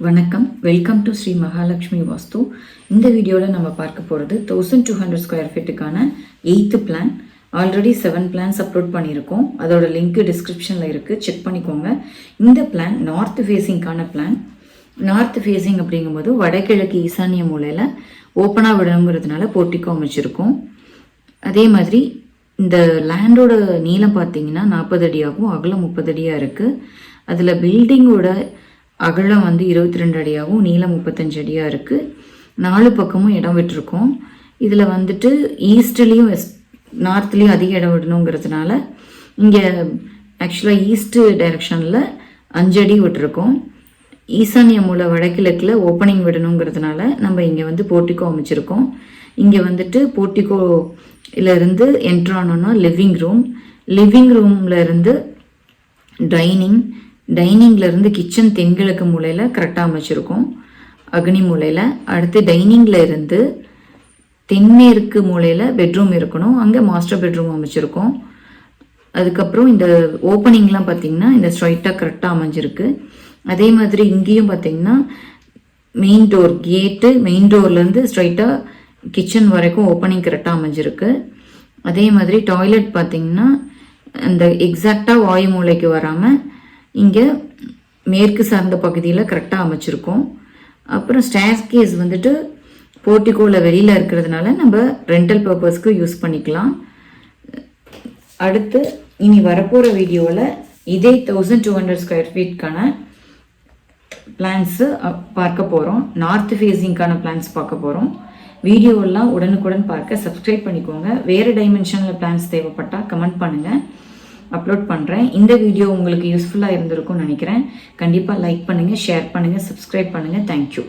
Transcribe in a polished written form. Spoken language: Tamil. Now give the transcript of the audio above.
வணக்கம், வெல்கம் டு ஸ்ரீ மகாலட்சுமி வாஸ்து. இந்த வீடியோவில் நம்ம பார்க்க போகிறது 1200 ஸ்கொயர் ஃபீட்டுக்கான 8th plan. Already 7 plans upload பண்ணியிருக்கோம். அதோட லிங்க் டிஸ்கிரிப்ஷனில் இருக்குது, செக் பண்ணிக்கோங்க. இந்த பிளான் நார்த் ஃபேஸிங்கான பிளான். நார்த் ஃபேஸிங் அப்படிங்கும்போது வடகிழக்கு ஈசானிய மூலையில் ஓப்பனாக விடணுங்கிறதுனால போர்ட்டிகோ அமைச்சிருக்கோம். அதே மாதிரி இந்த லேண்டோட நீளம் பார்த்தீங்கன்னா 40 அடியாகவும் அகலம் 30 அடியாக இருக்குது. அதில் பில்டிங்கோட அகலம் 22 அடியாகவும் நீளம் 35 அடியாக இருக்குது. 4 பக்கமும் இடம் விட்டுருக்கோம். இதில் ஈஸ்ட்லேயும் நார்த்லேயும் அதிக இடம் விடணுங்கிறதுனால இங்கே ஆக்சுவலாக ஈஸ்ட் டைரக்ஷனில் 5 அடி விட்டுருக்கோம். ஈசானிய மூலை வடகிழக்கில் ஓப்பனிங் விடணுங்கிறதுனால நம்ம இங்கே போர்ட்டிகோ அமைச்சிருக்கோம். இங்கே போர்ட்டிகோலேருந்து என்ட்ரானோன்னா லிவிங் ரூமில் இருந்து டைனிங்லேருந்து கிச்சன் தென்கிழக்கு மூலையில் கரெக்டாக அமைச்சிருக்கோம், அக்னி மூலையில். அடுத்து டைனிங்கில் இருந்து தென்மேற்கு மூலையில் பெட்ரூம் இருக்கணும், அங்கே மாஸ்டர் பெட்ரூம் அமைச்சிருக்கோம். அதுக்கப்புறம் இந்த ஓப்பனிங்லாம் பார்த்திங்கன்னா இந்த ஸ்ட்ரைட்டாக கரெக்டாக அமைஞ்சிருக்கு. அதே மாதிரி இங்கேயும் பார்த்திங்கன்னா மெயின் டோர்லேருந்து ஸ்ட்ரைட்டாக கிச்சன் வரைக்கும் ஓப்பனிங் கரெக்டாக அமைஞ்சிருக்கு. அதே மாதிரி டாய்லெட் பார்த்திங்கன்னா அந்த எக்ஸாக்டாக வாயு மூலைக்கு வராமல் இங்கே மேற்கு சார்ந்த பகுதியில் கரெக்டாக அமைச்சிருக்கோம். அப்புறம் ஸ்டேர்கேஸ் போர்ட்டிகோவில் வெளியில் இருக்கிறதுனால நம்ம ரெண்டல் பர்பஸ்க்கு யூஸ் பண்ணிக்கலாம். அடுத்து இனி வரப்போகிற வீடியோவில் இதே 1200 ஸ்கொயர் ஃபீட்கான பிளான்ஸு பார்க்க போகிறோம். நார்த் ஃபேஸிங்கான பிளான்ஸ் பார்க்க போகிறோம். வீடியோவெல்லாம் உடனுக்குடன் பார்க்க சப்ஸ்கிரைப் பண்ணிக்கோங்க. வேறு டைமென்ஷனில் பிளான்ஸ் தேவைப்பட்டால் கமெண்ட் பண்ணுங்கள், அப்லோட் பண்ணுறேன். இந்த வீடியோ உங்களுக்கு யூஸ்ஃபுல்லாக இருந்திருக்கும்னு நினைக்கிறேன். கண்டிப்பாக லைக் பண்ணுங்கள், ஷேர் பண்ணுங்கள், சப்ஸ்கிரைப் பண்ணுங்கள். தேங்க்யூ.